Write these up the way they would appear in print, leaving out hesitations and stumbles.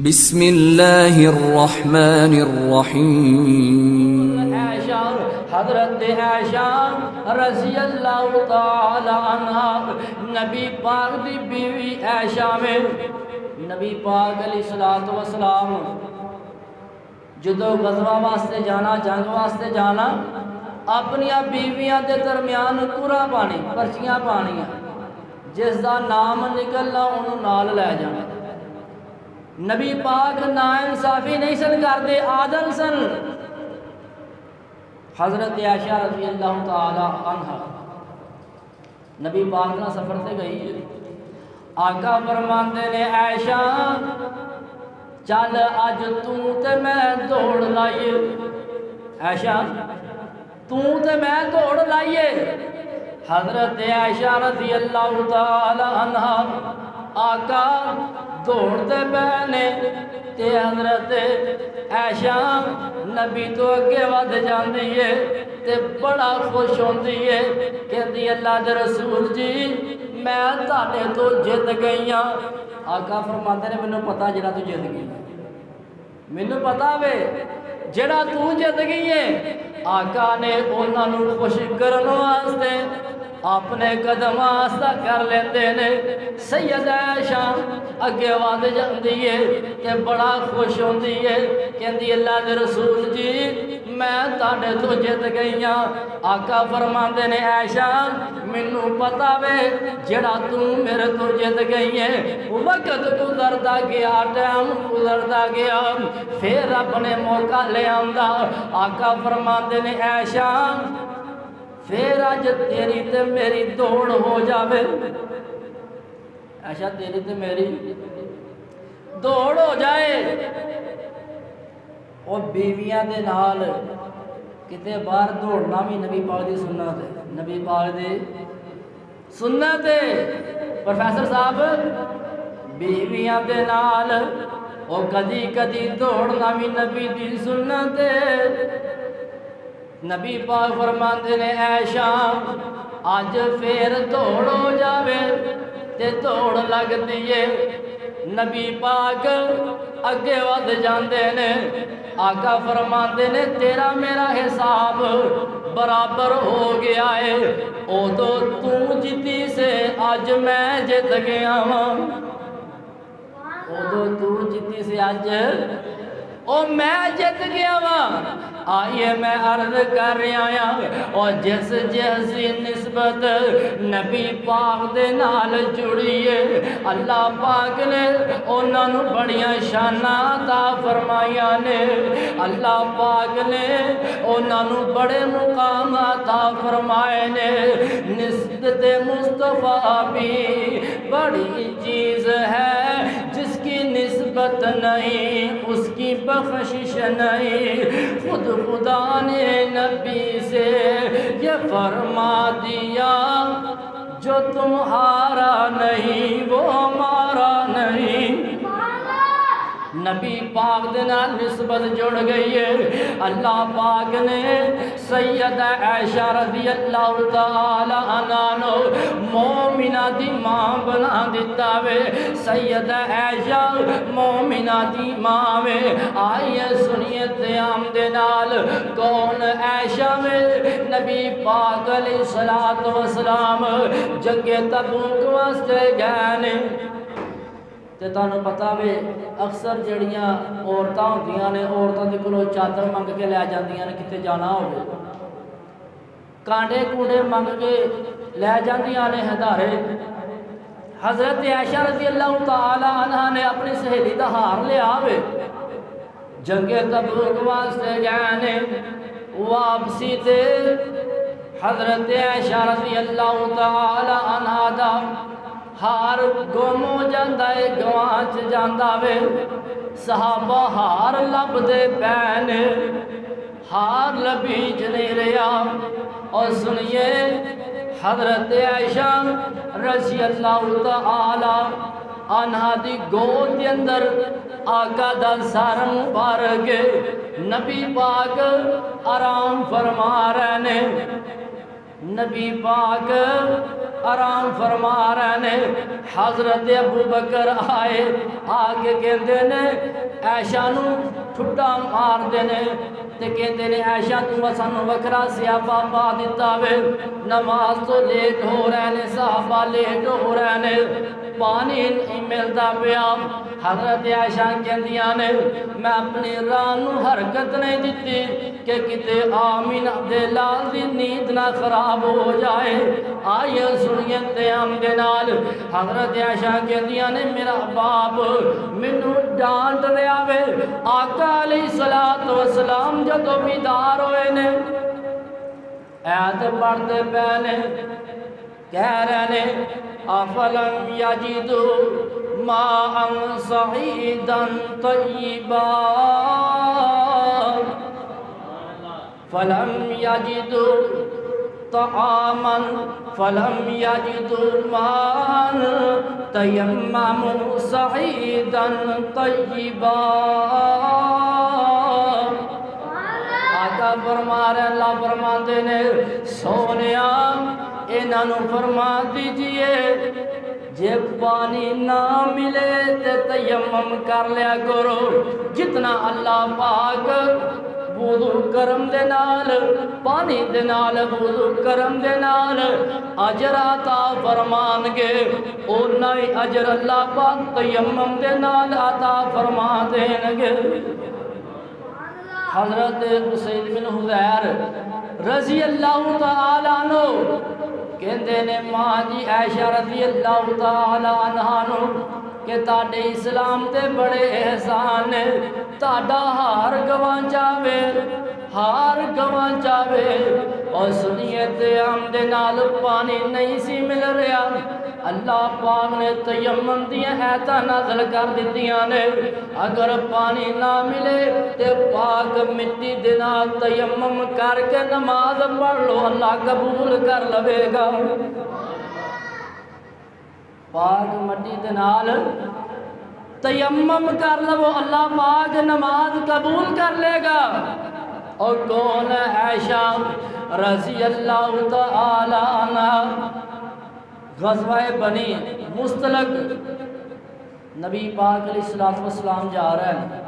بسم اللہ الرحمن الرحیم۔ عائشہ، حضرت عائشہ رضی اللہ تعالی عنہ نبی پاک دی بیوی عائشہ میں نبی پاک علیہ الصلوۃ والسلام جدو غزوہ واسطے جانا، جنگ واسطے جانا، اپنی بیویاں دے درمیان کورا پانی، پرچیاں پانیاں، جس دا نام نکلنا انہوں نال لے جانا۔ نبی پاک ناانصافی نہیں سن کرتے، عادل سن۔ حضرت عائشہ رضی اللہ تعالی عنہ نبی پاک نہ سفر سے گئی، آقا فرماندے نے عائشہ چل اج تو تے میں دوڑ لائیے، عائشہ تو تے میں دوڑ لائیے۔ حضرت عائشہ رضی اللہ تعالی عنہ آقا دوڑتے پہنے تے حضرت عائشہ نبی تو اگے ود جاندی ہے تے بڑا خوش ہوندی ہے، کہندی اللہ دے رسول جی میں تہاڈے تو جت گئی ہاں۔ آقا فرماندے نے مینوں پتہ جڑا تو جت گئی، مینوں پتہ وے جڑا تو جت گئی ہے۔ آقا نے انہاں نوں خوش کرن واسطے اپنے قدم آستہ کر لیندے نے۔ سید عائشہ اگے ود جاندی ہے تے بڑا خوش ہوندی ہے، کہندی اللہ دے رسول جی میں تہاڈے تو جت گئی ہاں۔ آقا فرماندے نے عائشہ مینوں پتہ وے جڑا تو میرے تو جت گئی ہے، وقت گزردا گیا، ٹائم گزردا گیا، پھر رب نے موقع لے آندا۔ آقا فرماندے نے عائشہ پھر اج تیری تے میری دوڑ ہو جاوے، عائشہ تیری تے میری دوڑ ہو جائے۔ اور بیویاں دے نال کتے باہر دوڑنا بھی نبی پاک دی سنت ہے، نبی پاک دی سنت ہے۔ پروفیسر صاحب بیویاں دے نال اور کدی کدی دوڑنا بھی نبی دی سنت ہے۔ نبی پاک فرماندے نے عائشہ اج پھر دوڑ ہو جاوے تے دوڑ لگ دیئے۔ نبی پاک اگے ود جاندے نے، آقا فرماندے نے تیرا میرا حساب برابر ہو گیا ہے، او تو جتی سے اج میں جت گیا ہاں، او تو جتی سے اج او میں جت گیا ہاں۔ آئیے میں عرض کر رہا ہوں، اور جس جیسی نسبت نبی پاک دے نال جڑی ہے، اللہ پاک نے انہاں نوں بڑیاں شاناں عطا فرمائیاں نے، اللہ پاک نے انہاں نوں بڑے مقام عطا فرمائے نے۔ نسبت مصطفیٰ بھی بڑی چیز ہے، جس کی نسبت نہیں اس کی بخشش نہیں۔ خود خدا نے نبی سے یہ فرما دیا جو تمہارا نہیں وہ ہمارا نہیں۔ نبی پاک دے نال نسبت جڑ گئی ہے۔ اللہ پاک نے سید عائشہ رضی اللہ تعالی عنہ نو مومنہ دی ماں بنا دیتا وے۔ سید عائشہ مومنہ دی ماں وے۔ آئیے سنیے قیام دے نال کون عائشہ میں نبی پاک علیہ الصلوۃ والسلام جنگ تبوک واسطے گئے نے۔ تے تانوں پتہ وے اکثر جڑیاں عورتاں ہوندیاں نے، عورتاں دے کولوں چادر منگ کے لے جاندیاں نے کتے جانا ہوے، کانڈے کوڈے منگ کے لے جاندیاں نے ہدارے۔ حضرت عائشہ رضی اللہ تعالی عنہ نے اپنی سہیلی دا ہار لیا وے، جنگ تبوک واسطے گئے نے۔ واپسی تے حضرت عائشہ رضی اللہ تعالی عنہ دا ہار گم ہو جاندہ ہے، گوانچ جاندہ وے۔ صحابہ ہار لب دے پینے، ہار لبیج نہیں رہا۔ اور سنیے حضرت عائشہ رضی اللہ تعالی عنہ دی گود کے اندر آقا دا سر مبارک نبی پاک آرام فرما رہے نے۔ نبی پاک آرام فرما رہے ہیں۔ حضرت ابو بکر آئے، آگے کہندے نے عائشہ نو ٹھڈا مار دینے تے کہندے نے عائشہ تو سانو وکھرا سیاپا پا دتا وے، نماز تو لیٹ ہو رہے نے، صحابہ لیٹ ہو رہے نے، پانی نہیں ملتا پیا۔ حضرت عائشہ کہندیاں نے میں اپنی راہ نو حرکت نہیں دیتی کہ کتے آمینہ دے لال دی نیند نہ خراب ہو جائے۔ آئیے سنیے قیام دے نال۔ حضرت عائشہ کہندیاں نے میرا باپ مینوں ڈانٹ رہا وے، آقا علیہ الصلوۃ والسلام جدوں بیدار ہوئے نے ایت پڑھتے پے نے، کہہ رہے نے افلم یجدوا ماء صعیدا طیبا فلم یجدوا طعاما فلم یجدوا ماء تیمموا صعیدا طیبا۔ آقا فرما رہے، اللہ فرما دے نے سونیا انہوں فرما دیجئے جے پانی نہ ملے تے تیمم کر لیا کرو، جتنا اللہ پاک وضو کرم دے نال پانی دے نال وضو کرم دے نال اجر عطا فرمان گے، اونا ہی اجر اللہ پاک تیمم دے نال عطا فرما دین گے۔ حضرت حسین بن حضیر رضی اللہ تعالیٰ عنہ کہندے نے ماں جی عائشہ رضی اللہ تعالیٰ عنہ نو کہ تاڑے اسلام تے بڑے احسان نے، تاڑا ہار گوان چاہوے، ہار گوان چاہوے، اور سنیے تیام دے نال پانی نہیں سی مل رہا، اللہ پاک نے تیمم دیا ایتا نازل کر دیتیاں نے، اگر پانی نہ ملے تے پاک مٹی دے نال تیمم کر کے نماز پڑھ لو، اللہ قبول کر لوے گا۔ پاک مٹی دے نال تیمم کر لو، اللہ پاک نماز قبول کر لے گا۔ اور کون عائشہ رضی اللہ تعالی عنہ غزوہ بنی مستلق نبی پاک علیہ السلام جا رہے ہیں،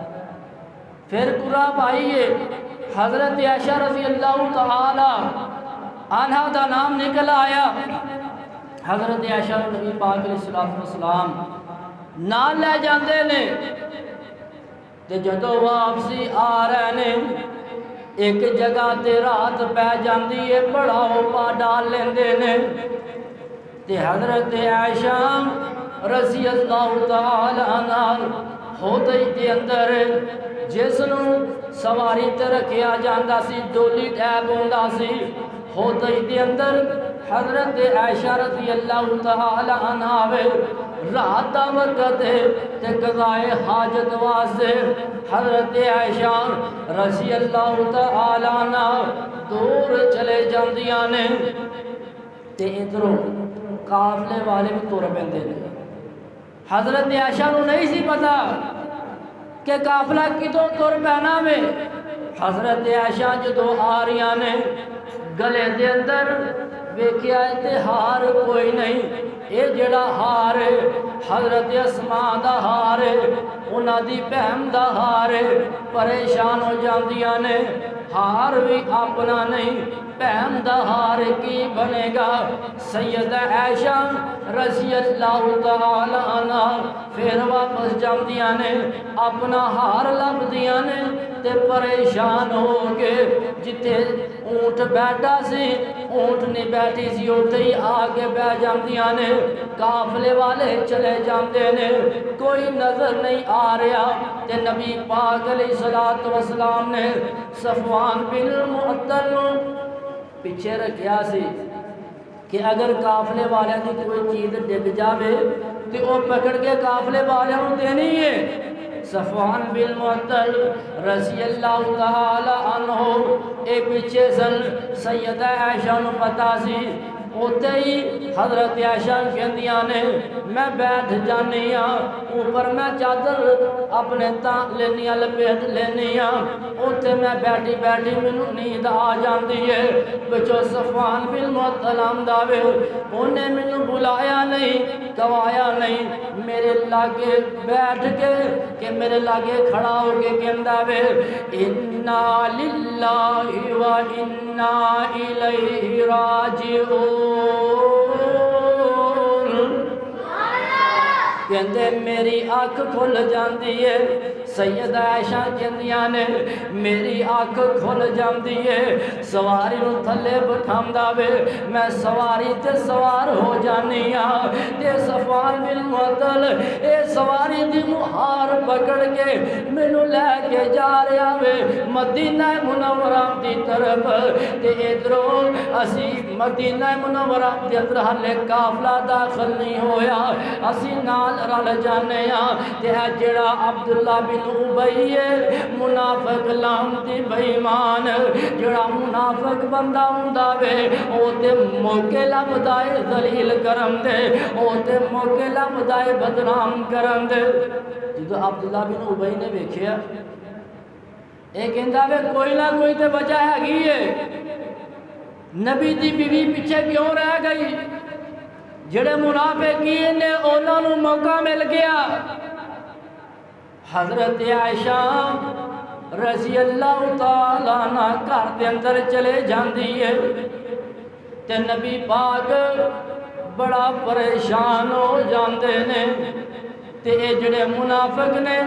پھر قرآن آئیے حضرت عائشہ رضی اللہ تعالی عنہ دا نام نکل آیا، حضرت عائشہ نبی پاک علیہ السلام نال لے جاندے نے، تے جدو واپسی آ رہے نے ایک جگہ تے رات پہ جاندی ہے، پڑھاؤ پا ڈال لیندے نے، تے حضرت عائشہ رضی اللہ تعالی عنہ ہوتے دے اندر جس نو سواری تے رکھیا جاندا سی، ڈولی ٹیب ہوندا سی، ہوتے دے اندر حضرت عائشہ رضی اللہ تعالی عنہ رات دا وقت تے قضائے حاجت واسطے حضرت عائشہ رضی اللہ تعالی عنہ دور چلے جاندیاں نے، تے ادھروں قافلے والے بھی تر پیندے نے۔ حضرت عائشہ نو نہیں سی پتا کہ قافلہ کدوں تر پینا میں۔ حضرت عائشہ جدو آ رہیاں نے گلے دے اندر ویکھیا تے ہار کوئی نہیں، اے جڑا ہار حضرت اسماء دا ہار انہاں دی بہن دا ہار، پریشان ہو جاندیاں نے، ہار بھی اپنا نہیں، بہن دا ہار کی بنے گا۔ سیدہ عائشہ رضی اللہ تعالی عنہ پھر واپس جاندیاں نے، اپنا ہار لبدیاں نے، تے پریشان ہو کے جتے اونٹ بیٹھا سی، اونٹ نہیں بیٹھی سی، اٹھے ہی آگے بہ جاندیاں نے، قافلے والے چلے جاندے نے، کوئی نظر نہیں آ رہا، تے نبی پاک علیہ السلام نے صفوان بن المعطل پیچھے رکھیا سی کہ اگر قافلے والے کی کوئی چیز ڈگ جاوے تو وہ پکڑ کے قافلے والے ہوں دینی ہے۔ صفوان بن معطل رضی اللہ تعالی عنہ اے پیچھے سن، سیدہ عائشہ نو پتا سی اتنے ہی حضرت عائشہ کہندیاں نے میں بیٹھ جانی ہاں اوپر میں چادر اپنے تان لینی لپیٹ لینی ہاں اتنے میں بیٹھی بیٹھی مینوں نیند آ جاندی ہے بچو صفوان بن معطل آندا وے انہیں مینوں بلایا نہیں گوایا نہیں میرے لاگے بیٹھ کے کہ میرے لاگے کھڑا ہو کے کہندا وے انا للہ و انا الیہ راجعون کہندے میری آنکھ کھل جاندی ہے سیدہ عائشہ کہندیاں نے میری آنکھ کھل جاندی ہے سواری نو تھلے بٹھاوندا وے میں سواری تے سوار ہو جانی ہاں تے صفوان بن معطل اے سواری دی مہار پکڑ کے مینوں لے کے جا رہا وے مدینہ منورہ دی طرف تے ادھروں اسی مدینہ منورہ دے اندر ہلے قافلہ داخل نہیں ہویا اسی نال رل جانے ہاں تے جڑا عبداللہ بن ابی منافق لعنتی بے ایمان جڑا منافق بندہ ہوندا وے او تے موقع لبدا اے ذلیل کرن دے او تے موقع لبدا اے بدنام کرن دے جدوں عبداللہ بن ابی نے ویکھیا اے کہندا وے کوئی نہ کوئی تے وجہ ہیگی ہے نبی دی بیوی پیچھے کیوں رہ گئی جڑے منافقین نے انہاں نوں موقع مل گیا حضرت عائشہ رضی اللہ تعالیٰ عنہ گھر دے اندر چلے جاندی ہے تے نبی پاک بڑا پریشان ہو جاندے نے تے اے جڑے منافق نے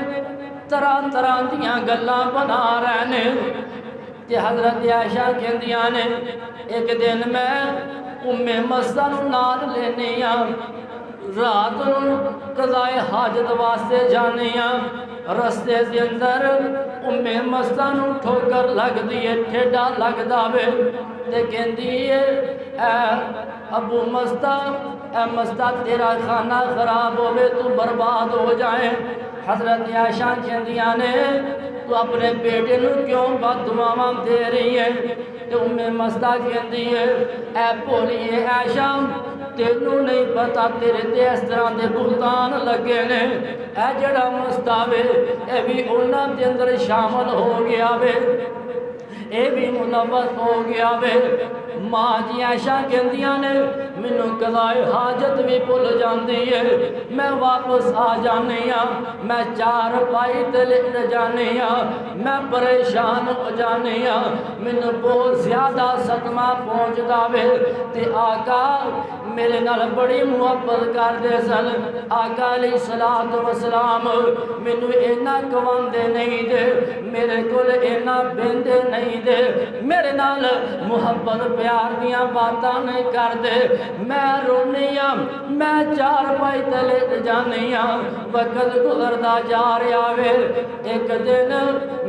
طرح طرح دیاں گلاں بنا رہے نے تے حضرت عائشہ کہندیاں نے ایک دن میں مستہ نو نال لینی ہاں رات نو قضائے حاجت واسطے جانی ہاں رستے دے اندر مستہ نو ٹھوکر لگ دیئے ٹھیڈا لگ داوے تے کہندی ہے اے ابو مستہ اے مستہ تیرا کھانا خراب ہوئے تو برباد ہو جائیں حضرت عائشہ کہندیاں نے تو اپنے بیٹے نو کیوں بددعاواں دے رہی ہے تے مستہ کہندی ہے اے بولیے عائشہ تینوں نہیں پتا تیرے تے اس طرح دے بہتان لگے نے اے جڑا مستہ وے اے بھی انہاں دے اندر شامل ہو گیا وے اے بھی ملوث ہو گیا وے ماں جی عائشہ کہندیاں نے مینوں قضائے حاجت بھی بھول جاندی ہے میں واپس آ جانی ہاں میں چار پائی تے لٹ جانی ہاں میں پریشان ہو جانی ہاں مینوں بہت زیادہ صدمہ پہنچدا وے تے آقا میرے نال بڑی محبت کردے سن آقا علیہ الصلوۃ والسلام مینوں اینا کواندے نہیں دے میرے کول اینا بیندے نہیں دے میرے نال محبت پیار دیاں باتاں نہیں کردے میں رونی ہاں میں چار پائی تے لٹ جانی ہاں وقت گزردا جا رہا وے ایک دن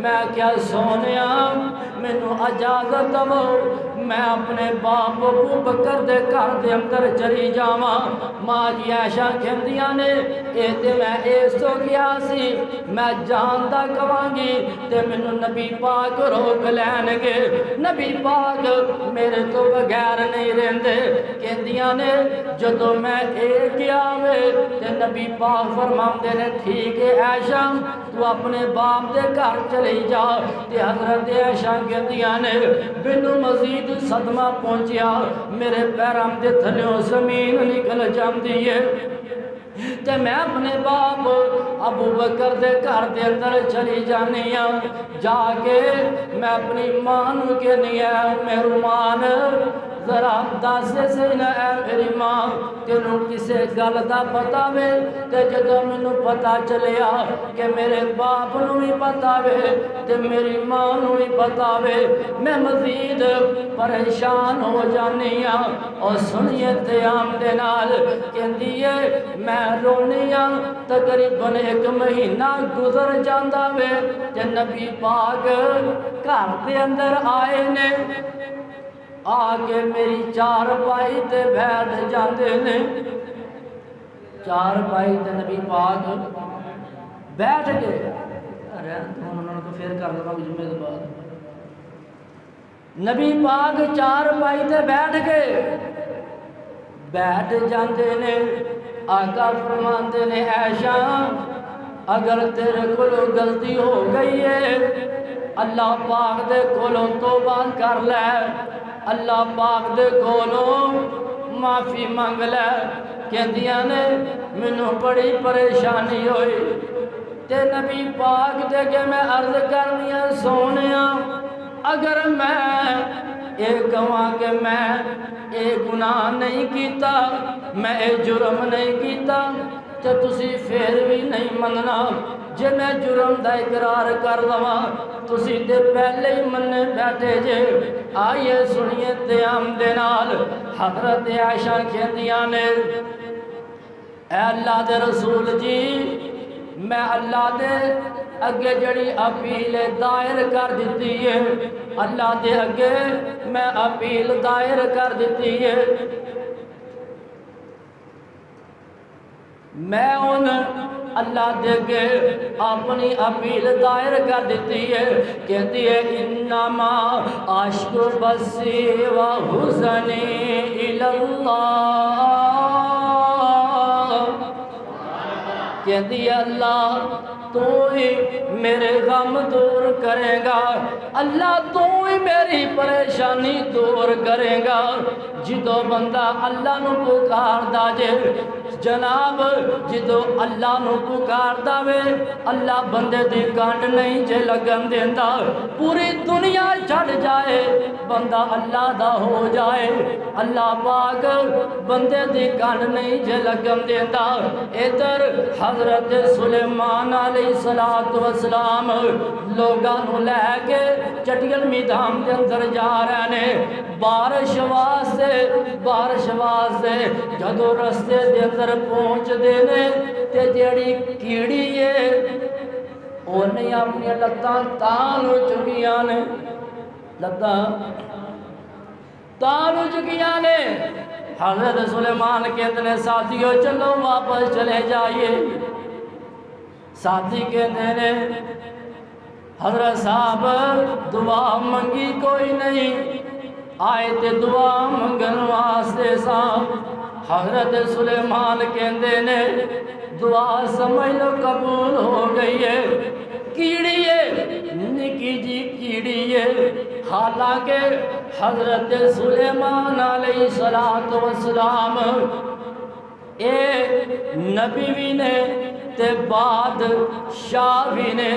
میں کیا سونیا مینوں اجازت دو میں اپنے باپ ابو بکر دے گھر دے اندر چلی جاواں ماں جی عائشہ کہندیاں نے اے تے میں اس تو گیا سی میں جان دا کواں گی تے مینوں نبی پاک روک لین گے نبی پاک میرے تو بغیر نہیں رہندے کہندیاں نے جدوں میں اے گیا وے تے نبی پاک فرماندے نے ٹھیک ہے عائشہ تو اپنے باپ دے گھر چلی جا تے حضرت عائشہ کہندیاں نے بنو مزید صدمہ پہنچیا میرے پیراں دے تھلیوں زمین نکل جاندی ہے تے میں اپنے باپ ابو بکر دے گھر دے اندر چلی جانی ہاں جا کے میں اپنی ماں نوں کہنی ہے مہربان ذرا دس سے نہ اے میری ماں تینوں کسے گل دا پتا وے تے جدوں مینوں پتا چلیا کہ میرے باپ نوں بھی پتا وے تے میری ماں نوں بھی پتا وے میں مزید پریشان ہو جانی ہاں اور سنیے قیام دے نال کہندی ہے میں رونی ہاں تقریباً ایک مہینہ گزر جاندا وے تے نبی پاک گھر دے اندر آئے نے آگے میری چار پائی تے بیٹھ جاندے نے چار پائی تے نبی پاک بیٹھ گئے انہوں کو پھر کر دوں جمعے کے بعد نبی پاک چار پائی تے بیٹھ گئے بیٹھ جاندے نے آقا فرماندے نے عائشہ اگر تیرے کولوں غلطی ہو گئی ہے اللہ پاک دے کولوں توبہ کر لے اللہ پاک دے کولوں معافی منگ لے کہندیاں نے مینوں بڑی پریشانی ہوئی تے نبی پاک دے کے میں عرض کرنیاں سونیاں اگر میں اے کہواں کہ میں اے گناہ نہیں کیتا میں اے جرم نہیں کیتا تے تسی پھر بھی نہیں مننا جے میں جرم دا اقرار کر لواں تسی تے پہلے ہی مننے بیٹھے جے آئیے سنیے قیام دے نال حضرت عائشہ کہندیاں نے اے اللہ دے رسول جی میں اللہ دے اگے جڑی اپیل دائر کر دیتی ہے اللہ دے اگے میں اپیل دائر کر دیتی ہے میں ان اللہ دے اگے اپنی اپیل دائر کر دیتی ہے کہتی ہے انما عاشق بسی و حزنی الاللہ کہتی ہے اللہ تو ہی میرے غم دور کرے گا اللہ تو ہی میری پریشانی دور کرے گا جدو بندہ اللہ نو پکار دا جے جناب جدو اللہ نو پکار داوے اللہ بندے دی کانڈ نہیں جے لگن دیندا پوری دنیا چھڑ جائے بندہ اللہ دا ہو جائے اللہ پاک بندے دی کانڈ نہیں جے لگن دیندا ادھر حضرت سلیمان علیہ السلام لوگاں نو لے کے چٹیل میدان دے اندر جا رہے نے بارش واسطے جدو رستے دے اندر پہنچ دینے تے جیڑی کیڑی ہے انہیں اپنی لتاں تان ہو چکیاں نے لتاں تان ہو چکیاں نے حضرت سلیمان کہتے ہیں ساتھیوں چلو واپس چلے جائیے ساتھی کہتے ہیں حضرت صاحب دعا منگی کوئی نہیں آئے تے دعا منگن واسطے سام حضرت سلیمان کہندے نے دعا سمجھ لو قبول ہو گئی ہے کیڑی ہے نکی جی کیڑی ہے حالانکہ حضرت سلیمان علیہ السلام اے نبی بھی نے تے بعد شاہ بھی نے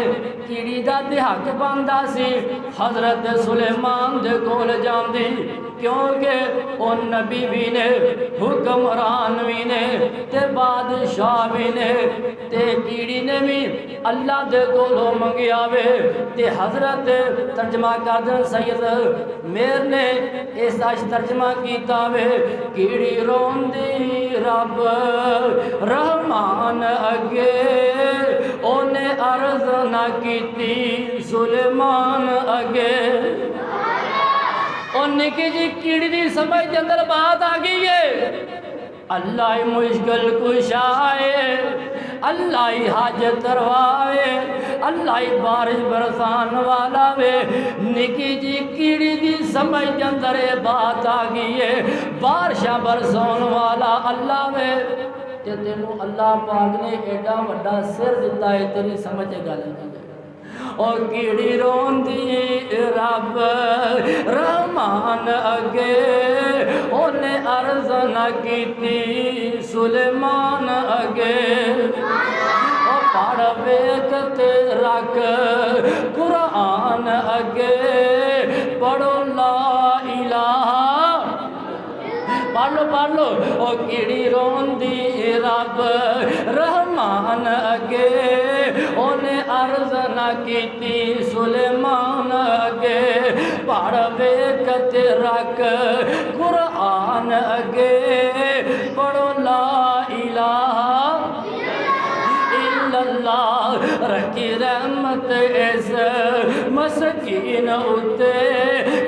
کیڑی دا دہاق باندھا سی حضرت سلیمان دے کول جاندی کیونکہ ان نبی بھی نے حکمران بھی نے تے بادشاہ بھی نے تے کیڑی نے بھی اللہ دے کولوں منگیا وے تے حضرت ترجمہ کردن سید میر نے اس ترجمہ کیتا وے کیڑی روندی رب رحمان اگے اونے عرض نہ کیتی سلیمان اگے اور نکی جی کیڑی دی سمجھ دے اندر بات آگئی ہے اللہ مشکل کشائے اللہ حاجت روائے اللہ بارش برسان والا وے نکی جی کیڑی دی سمجھ دے اندر بات آگئی ہے بارشاں برسان والا اللہ وے تے تینوں اللہ پاک نے ایڈا وڈا سر دیتا ہے تیری سمجھ گل نہیں اور کیڑی روندی رب رحمان اگے انہیں عرض نہ کیتی سلیمان اگے اور پڑھ ویکت رکھ قرآن اگے پڑھو لا الہ پڑھ لو او کیڑی روندی رب رحمان اگے انہیں عرض نہ کیتی سلیمان اگے پڑھ ویکت رکھ قرآن اگے پڑھو لا الہ الا اللہ رکھی رحمت اس مسکین اتے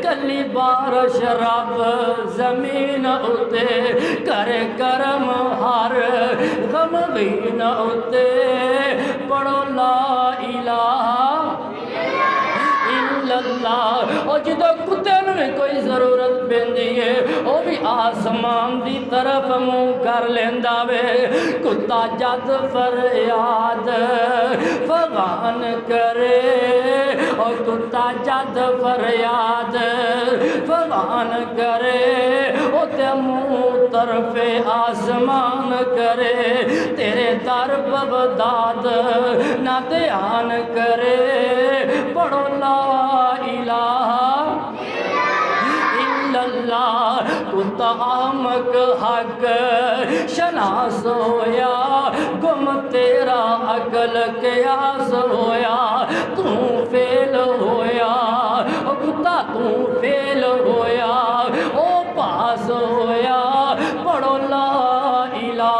کلی بارش رب زمین اتے کرے کرم ہر غمگین اتے پڑھو لا الہ الا اللہ اور جدو کتے نو بھی کوئی ضرورت پیندی ہے وہ بھی آسمان دی طرف منہ کر لیندا وے کتا جد فریاد فغان کرے اور کتا جد فریاد فغان کرے او تے منہ طرف آسمان کرے تیرے در بغداد نہ دھیان کرے پڑھو لا الہ الا اللہ کتا آمک حق شناس ہویا گم تیرا عقل قیاس ہویا تو فیل ہویا کتا تو فیل ہویا او پاس ہویا پڑھو لا الہ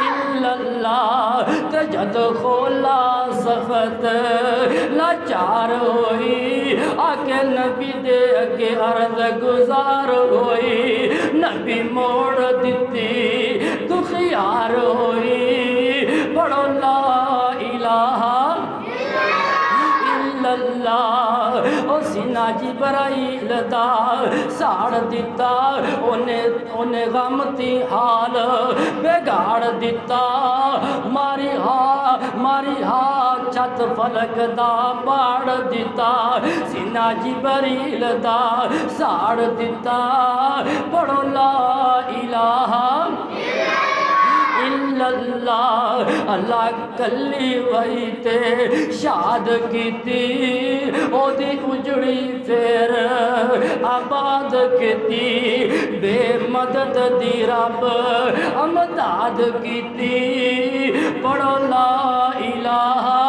الا اللہ تے جد کھولا سخت لاچار ہوئی آکے نبی دے اگے عرض گزار ہوئی نبی موڑ دیتی تو خیار ہوئی پڑھو لا الہ الا اللہ او سینہ جبرائیل دا ساڑ دیتا انہیں غم تی حال بگاڑ دیتا ماری ہا چھت فلک دا باڑ دیتا سینہ جبرائیل دا ساڑ دیتا پڑھو لا الہ الا اللہ اللہ کلی وہی تے شاد کیتی او دی اجڑی پھر آباد کیتی بے مدد دی رب امداد کیتی پڑھو لا الہ